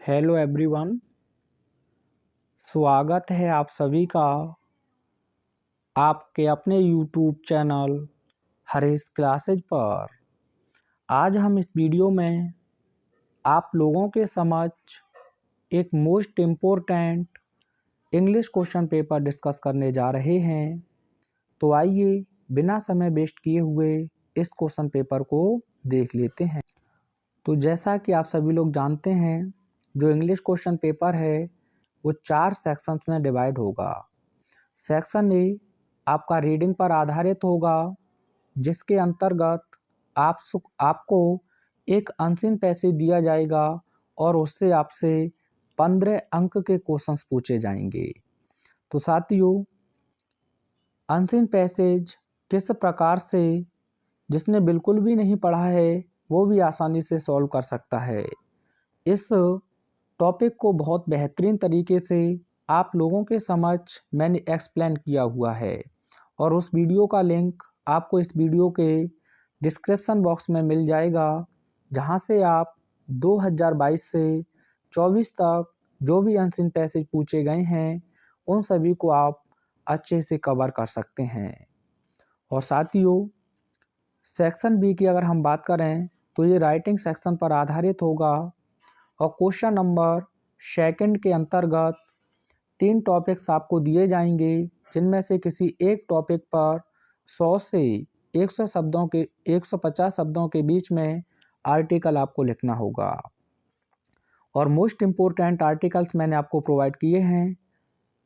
Hello everyone, स्वागत है आप सभी का आपके अपने यूट्यूब चैनल हरीश क्लासेज पर। आज हम इस वीडियो में आप लोगों के समक्ष एक most important English question paper discuss करने जा रहे हैं। तो आइए बिना समय वेस्ट किए हुए इस क्वेश्चन पेपर को देख लेते हैं। तो जैसा कि आप सभी लोग जानते हैं, जो इंग्लिश क्वेश्चन पेपर है वो 4 सेक्शंस में डिवाइड होगा। सेक्शन ए आपका रीडिंग पर आधारित होगा, जिसके अंतर्गत आपको एक अनसीन पैसेज दिया जाएगा और उससे आपसे 15 अंक के क्वेश्चंस पूछे जाएंगे। तो साथियों, अनसीन पैसेज किस प्रकार से जिसने बिल्कुल भी नहीं पढ़ा है वो भी आसानी से सॉल्व कर सकता है। इस टॉपिक को बहुत बेहतरीन तरीके से आप लोगों के समक्ष मैंने एक्सप्लेन किया हुआ है और उस वीडियो का लिंक आपको इस वीडियो के डिस्क्रिप्शन बॉक्स में मिल जाएगा, जहां से आप 2022 से 24 तक जो भी अनसीन पैसेज पूछे गए हैं उन सभी को आप अच्छे से कवर कर सकते हैं। और साथियों, सेक्शन बी की अगर हम बात करें तो ये राइटिंग सेक्शन पर आधारित होगा और क्वेश्चन नंबर सेकंड के अंतर्गत 3 टॉपिक्स आपको दिए जाएंगे, जिनमें से किसी एक टॉपिक पर 100 से 150 शब्दों के बीच में आर्टिकल आपको लिखना होगा। और मोस्ट इम्पोर्टेंट आर्टिकल्स मैंने आपको प्रोवाइड किए हैं,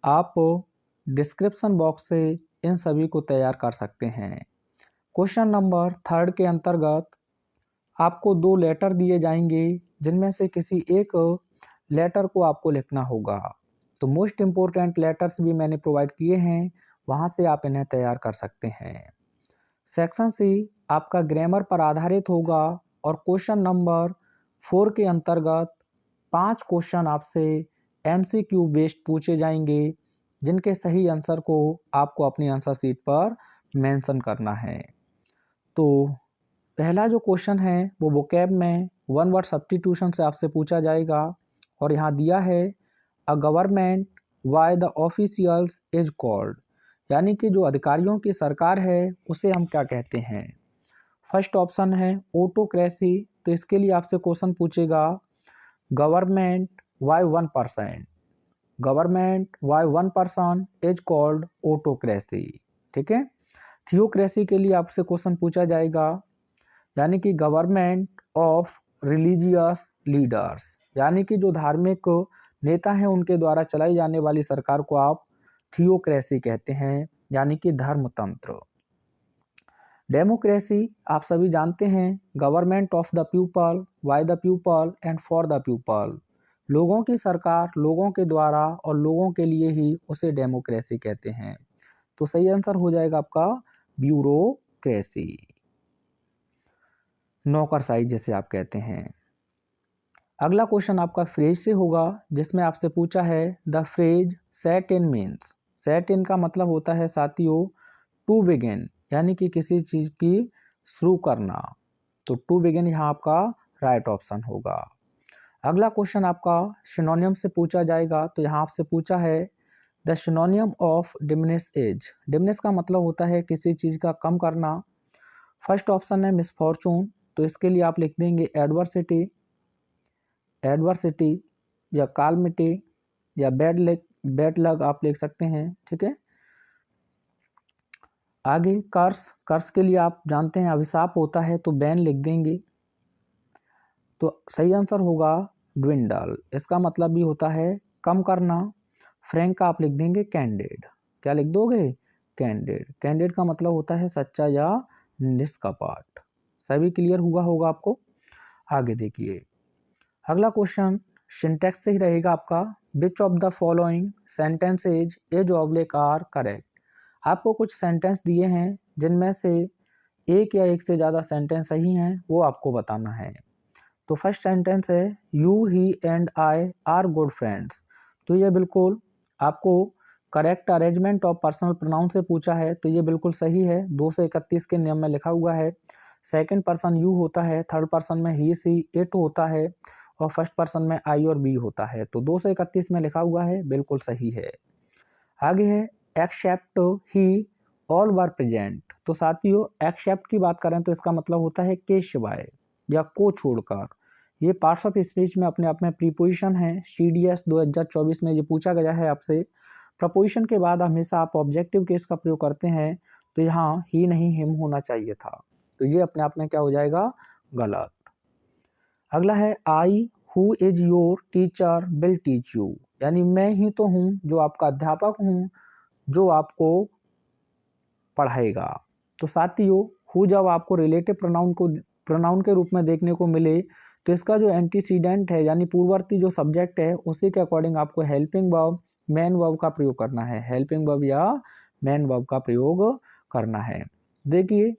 आप डिस्क्रिप्शन बॉक्स से इन सभी को तैयार कर सकते हैं। क्वेश्चन नंबर थर्ड के अंतर्गत आपको 2 लेटर दिए जाएंगे, जिनमें से किसी एक लेटर को आपको लिखना होगा। तो मोस्ट इम्पोर्टेंट लेटर्स भी मैंने प्रोवाइड किए हैं, वहां से आप इन्हें तैयार कर सकते हैं। सेक्शन सी आपका ग्रामर पर आधारित होगा और क्वेश्चन नंबर 4 के अंतर्गत 5 क्वेश्चन आपसे MCQ बेस्ड पूछे जाएंगे, जिनके सही आंसर को आपको अपनी आंसर शीट पर मेंशन करना है। तो पहला जो क्वेश्चन है वो वोकैब में 1 वर्ड सब्स्टिट्यूशन से आपसे पूछा जाएगा और यहाँ दिया है a government why the officials is called, यानी कि जो अधिकारियों की सरकार है उसे हम क्या कहते हैं। फर्स्ट ऑप्शन है ऑटोक्रेसी, तो इसके लिए आपसे क्वेश्चन पूछेगा government by 1%, government by 1% is called autocracy. ठीक है। थियोक्रेसी के लिए आपसे क्वेश्चन पूछा जाएगा, यानी कि गवर्नमेंट ऑफ रिलीजियस लीडर्स, यानी कि जो धार्मिक नेता हैं उनके द्वारा चलाई जाने वाली सरकार को आप थियोक्रेसी कहते हैं, यानी कि धर्मतंत्र। डेमोक्रेसी आप सभी जानते हैं, government of the people, by the people and for the people, लोगों की सरकार लोगों के द्वारा और लोगों के लिए ही उसे डेमोक्रेसी कहते हैं। तो सही आंसर हो जाएगा आपका ब्यूरोक्रेसी, नौकरशाही जिसे आप कहते हैं। अगला क्वेश्चन आपका फ्रेज से होगा, जिसमें आपसे पूछा है the phrase set in means. Set in का मतलब होता है साथियों टू बिगिन, यानी कि किसी चीज की शुरू करना। तो टू बिगिन यहाँ आपका राइट ऑप्शन होगा। अगला क्वेश्चन आपका सिनोनियम से पूछा जाएगा, तो यहाँ आपसे पूछा है the सिनोनियम of diminish is. Diminish का मतलब होता है किसी चीज का कम करना। फर्स्ट ऑप्शन है मिसफॉर्चून, तो इसके लिए आप लिख देंगे एडवर्सिटी, एडवर्सिटी या कालमिटी या बैड लक आप लिख सकते हैं। ठीक है। आगे कर्स, कर्स के लिए आप जानते हैं अभिशाप होता है, तो बैन लिख देंगे। तो सही आंसर होगा ड्विंडल, इसका मतलब भी होता है कम करना। फ्रैंक का आप लिख देंगे कैंडिड, क्या लिख दोगे कैंडिड, कैंडिड का मतलब होता है सच्चा या निष्कपट। सभी क्लियर हुआ होगा आपको। आगे देखिए, अगला क्वेश्चन सिंटैक्स से ही रहेगा आपका। Which of the following sentences is oblique are correct. आपको कुछ सेंटेंस दिए हैं, जिनमें से एक या एक से ज़्यादा सेंटेंस सही हैं, वो आपको बताना है। तो फर्स्ट सेंटेंस है you he and I R good friends, तो ये बिल्कुल आपको correct arrangement of personal pronoun से पूछा है, तो ये बिल्कुल सही है। 231 के नियम में लिखा हुआ है। सेकंड पर्सन यू होता है, थर्ड पर्सन में ही सी इट होता है और फर्स्ट पर्सन में आई और बी होता है, तो 2 से 31 में लिखा हुआ है, बिल्कुल सही है। आगे है except he all were present. तो साथियों एक्सेप्ट की बात करें तो इसका मतलब होता है के सिवाय या को छोड़कर। ये पार्ट्स ऑफ स्पीच में अपने आप में प्रीपोजिशन है। CDS 2024 में ये पूछा गया है आपसे। प्रपोजिशन के बाद हमेशा आप ऑब्जेक्टिव केस का प्रयोग करते हैं, तो यहाँ ही नहीं हिम होना चाहिए था, तो ये अपने आप में क्या हो जाएगा, गलत। अगला है I who is your teacher will teach you, यानी मैं ही तो हूँ जो आपका अध्यापक हूँ, जो आपको पढ़ाएगा। तो साथियों हु जब आपको रिलेटिव प्रोनाउन के रूप में देखने को मिले, तो इसका जो एंटीसीडेंट है यानी पूर्ववर्ती जो सब्जेक्ट है उसी के अकॉर्डिंग आपको हेल्पिंग वर्ब, मेन वर्ब का प्रयोग करना है। हेल्पिंग वर्ब या मेन वर्ब का प्रयोग करना है। देखिए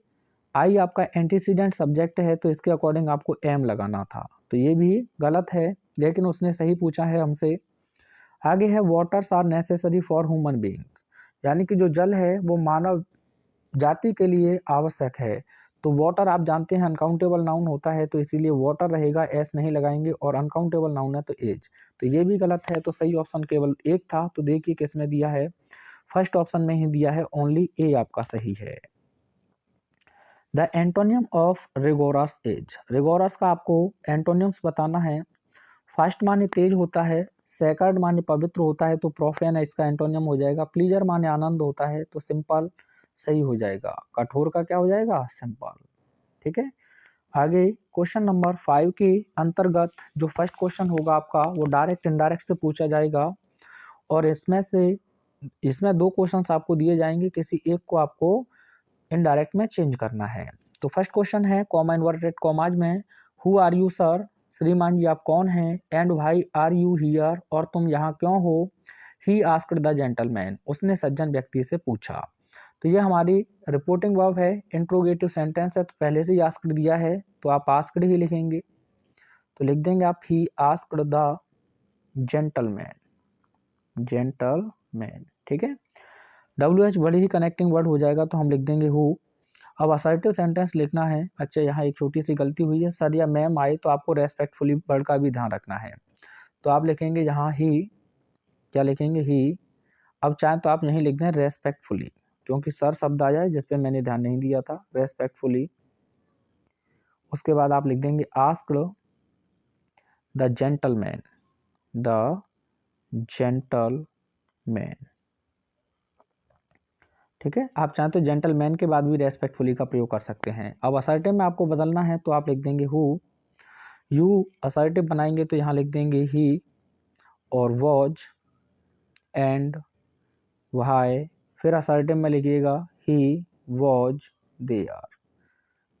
आई आपका एंटीसीडेंट सब्जेक्ट है, तो इसके अकॉर्डिंग आपको एम लगाना था, तो ये भी गलत है, लेकिन उसने सही पूछा है हमसे। आगे है waters are necessary for human beings, यानी कि जो जल है वो मानव जाति के लिए आवश्यक है। तो वाटर आप जानते हैं अनकाउंटेबल नाउन होता है, तो इसीलिए वाटर रहेगा, एस नहीं लगाएंगे, और अनकाउंटेबल नाउन है तो एज, तो ये भी गलत है। तो सही ऑप्शन केवल एक था, तो देखिए किसमें दिया है, फर्स्ट ऑप्शन में ही दिया है, ओनली ए आपका सही है। The antonym of rigorous is, rigorous का आपको एंटोनियम्स बताना है। फर्स्ट माने तेज होता है, सेकंड माने पवित्र होता है, तो प्रोफेन है इसका एंटोनियम हो जाएगा। प्लीजर माने आनंद होता है, तो सिंपल सही हो जाएगा। कठोर का क्या हो जाएगा, सिंपल। ठीक है, आगे क्वेश्चन नंबर 5 के अंतर्गत जो फर्स्ट क्वेश्चन होगा आपका वो डायरेक्ट इनडायरेक्ट से पूछा जाएगा, और इसमें 2 क्वेश्चंस आपको दिए जाएंगे, किसी एक को आपको इनडायरेक्ट में चेंज करना है। तो फर्स्ट क्वेश्चन है कॉमा इन्वर्टेड कॉमाज में, हु आर यू सर, श्रीमान जी आप कौन हैं, and why are you here, और तुम यहाँ क्यों हो, ही आस्क्ड द जेंटलमैन, उसने सज्जन व्यक्ति से पूछा। तो ये हमारी रिपोर्टिंग वर्ब है, इंट्रोगेटिव सेंटेंस है, तो पहले से ही आस्क्ड दिया है, तो आप आस्क्ड ही लिखेंगे, तो लिख देंगे आप he asked the gentleman, gentleman. ठीक है, WH बड़ी ही कनेक्टिंग वर्ड हो जाएगा, तो हम लिख देंगे हु। अब असर्टिव सेंटेंस लिखना है। अच्छा यहाँ एक छोटी सी गलती हुई है, सर या मैम आए तो आपको रेस्पेक्टफुली वर्ड का भी ध्यान रखना है, तो आप लिखेंगे यहाँ ही, क्या लिखेंगे, ही। अब चाहे तो आप यहीं लिख दें रेस्पेक्टफुली, क्योंकि सर शब्द आ जाए जिस पे मैंने ध्यान नहीं दिया था, रेस्पेक्टफुली। उसके बाद आप लिख देंगे asked the gentleman, the gentleman. ठीक है, आप चाहें तो जेंटलमैन के बाद भी रेस्पेक्टफुली का प्रयोग कर सकते हैं। अब असर्टिव में आपको बदलना है, तो आप लिख देंगे हु। यू असर्टिव बनाएंगे तो यहाँ लिख देंगे ही, और वॉज एंड व्हाई, फिर असर्टिव में लिखिएगा ही वॉज देयर।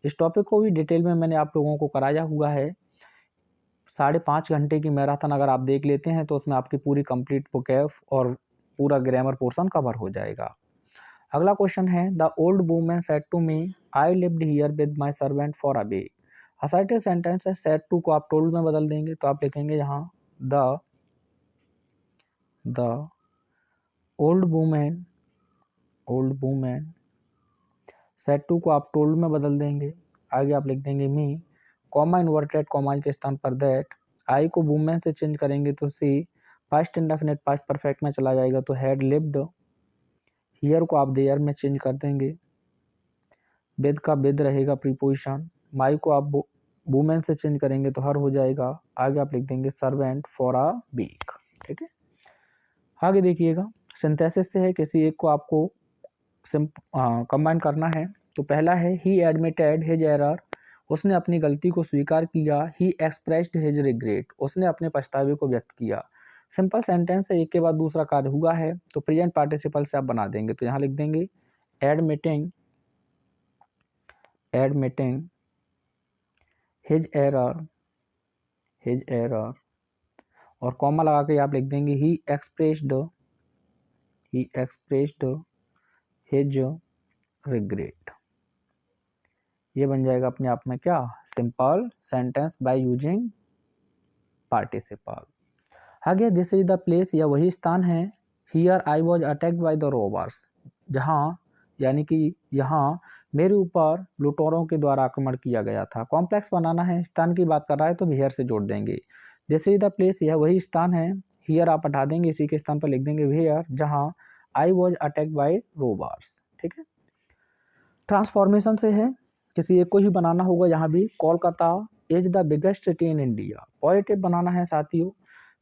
इस टॉपिक को भी डिटेल में मैंने आप लोगों को कराया हुआ है। 5.5 घंटे की मैराथन अगर आप देख लेते हैं तो उसमें आपकी पूरी कंप्लीट वोकैब और पूरा ग्रामर पोर्शन कवर हो जाएगा। अगला क्वेश्चन है the old woman said to me I lived here with my servant for a week. Assertive sentence है, सेड टू को आप टोल्ड में बदल देंगे, तो आप लिखेंगे यहाँ the old women, said to को आप टोल्ड में बदल देंगे। आगे आप लिख देंगे मी, कॉमा इन्वर्टेड कॉमा के स्थान पर दैट। आई को वुमेन से चेंज करेंगे तो सी, पास्ट इंडेफिनिट पास्ट परफेक्ट में चला जाएगा तो हैड लिव्ड। हियर को आप देयर में चेंज कर देंगे, विद का विद रहेगा प्रीपोजिशन। माई को आप वुमेन से चेंज करेंगे तो हर हो जाएगा। आगे आप लिख देंगे सर्वेंट फॉर अ वीक। ठीक है, आगे देखिएगा सिंथेसिस से है, किसी एक को आपको कंबाइन करना है। तो पहला है ही एडमिटेड हिज एरर, उसने अपनी गलती को स्वीकार किया। ही एक्सप्रेस्ड हिज रिग्रेट, उसने अपने पछतावे को व्यक्त किया। सिंपल सेंटेंस है, एक के बाद दूसरा कार्य हुआ है, तो प्रेजेंट पार्टिसिपल से आप बना देंगे, तो यहाँ लिख देंगे एडमिटिंग हिज एरर, और कॉमा लगा के आप लिख देंगे ही एक्सप्रेस्ड हिज रिग्रेट। ये बन जाएगा अपने आप में क्या, simple sentence by using participle. आगे दिस इज द प्लेस, या वही स्थान है। Here I was attacked by the robbers, जहाँ यानी कि यहाँ मेरे ऊपर लुटेरों के द्वारा आक्रमण किया गया था। कॉम्प्लेक्स बनाना है, स्थान की बात कर रहा है तो हियर से जोड़ देंगे। दिस इज द प्लेस, यह वही स्थान है। हियर आप हटा देंगे, इसी के स्थान पर लिख देंगे वेयर, जहाँ I was attacked by robbers. ठीक है। ट्रांसफॉर्मेशन से है, किसी एक को ही बनाना होगा। यहाँ भी Kolkata is the biggest city in India, positive बनाना है साथियों।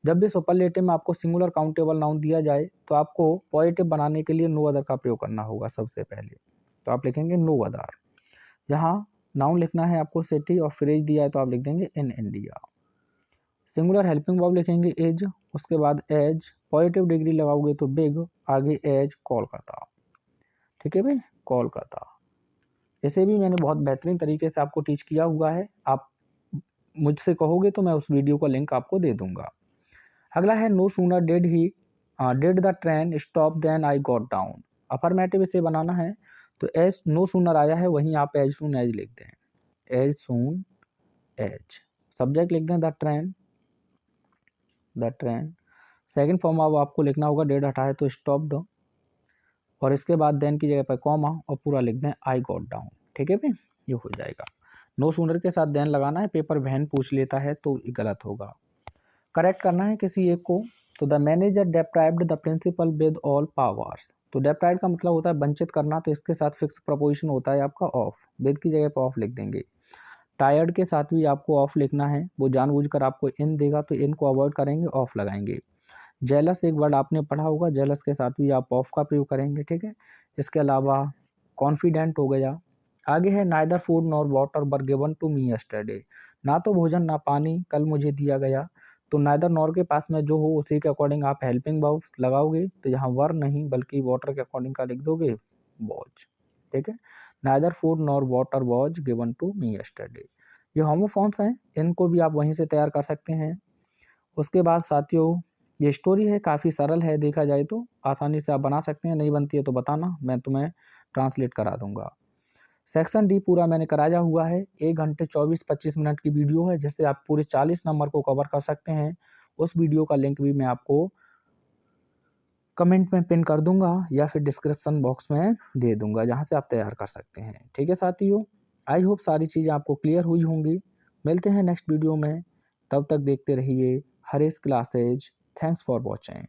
जब भी सुपरलेटिव में आपको सिंगुलर काउंटेबल नाउन दिया जाए तो आपको पॉजिटिव बनाने के लिए नो अदर का प्रयोग करना होगा सबसे पहले। तो आप लिखेंगे नो अदर। यहाँ नाउन लिखना है आपको सिटी, और फ्रेज दिया है तो आप लिख देंगे in India. Singular helping verb लिखेंगे इज, उसके बाद एज, पॉजिटिव डिग्री लगाओगे तो बिग, आगे एज कोलकाता। ठीक है भाई, कोलकाता। इसे भी मैंने बहुत बेहतरीन तरीके से आपको टीच किया हुआ है। आप मुझसे कहोगे तो मैं उस वीडियो का लिंक आपको दे दूंगा। अगला है no sooner did the train stop than I got down. Affirmative इसे बनाना है तो एज नो सूनर आया है, वहीं आप एज सून एज लिख दें, एज सून एज। सब्जेक्ट लिख दें the train, the train. Second form अब आपको लिखना होगा, डेड हटा है तो स्टॉप्ड, और इसके बाद देन की जगह पर कॉमा और पूरा लिख दें आई गॉट डाउन। ठीक है भाई, ये हो जाएगा। नो सूनर के साथ देन लगाना है, पेपर वैन पूछ लेता है तो गलत होगा। करेक्ट करना है किसी एक को, तो the manager deprived the principal with all powers. तो डेप्राइव्ड का मतलब होता है वंचित करना, तो इसके साथ फिक्स प्रपोजिशन होता है आपका ऑफ, विद की जगह पर ऑफ लिख देंगे। टायर्ड के साथ भी आपको ऑफ लिखना है, वो जानबूझकर आपको इन देगा तो इन को अवॉइड करेंगे, ऑफ लगाएंगे। जेलस एक वर्ड आपने पढ़ा होगा, जेलस के साथ भी आप ऑफ का प्रयोग करेंगे। ठीक है। इसके अलावा कॉन्फिडेंट हो गया। आगे है neither food nor water were given to me yesterday. ना तो भोजन ना पानी कल मुझे दिया गया। तो नाइदर नॉर के पास में जो हो उसी के अकॉर्डिंग आप हेल्पिंग वर्ब लगाओगे, तो यहाँ वर नहीं बल्कि वाटर के अकॉर्डिंग का लिख दोगे, वॉज। ठीक है। Neither food nor water was given to me yesterday. ये होमोफॉन्स हैं, इनको भी आप वहीं से तैयार कर सकते हैं। उसके बाद साथियों ये स्टोरी है, काफ़ी सरल है, देखा जाए तो आसानी से आप बना सकते हैं। नहीं बनती है तो बताना, मैं तुम्हें ट्रांसलेट करा दूंगा। सेक्शन डी पूरा मैंने कराया हुआ है, 1 घंटे 24-25 मिनट की वीडियो है, जिससे आप पूरे 40 नंबर को कवर कर सकते हैं। उस वीडियो का लिंक भी मैं आपको कमेंट में पिन कर दूंगा या फिर डिस्क्रिप्शन बॉक्स में दे दूंगा, जहां से आप तैयार कर सकते हैं। ठीक है साथियों, आई होप सारी चीज़ें आपको क्लियर हुई होंगी। मिलते हैं नेक्स्ट वीडियो में, तब तक देखते रहिए Harish classes. Thanks for watching.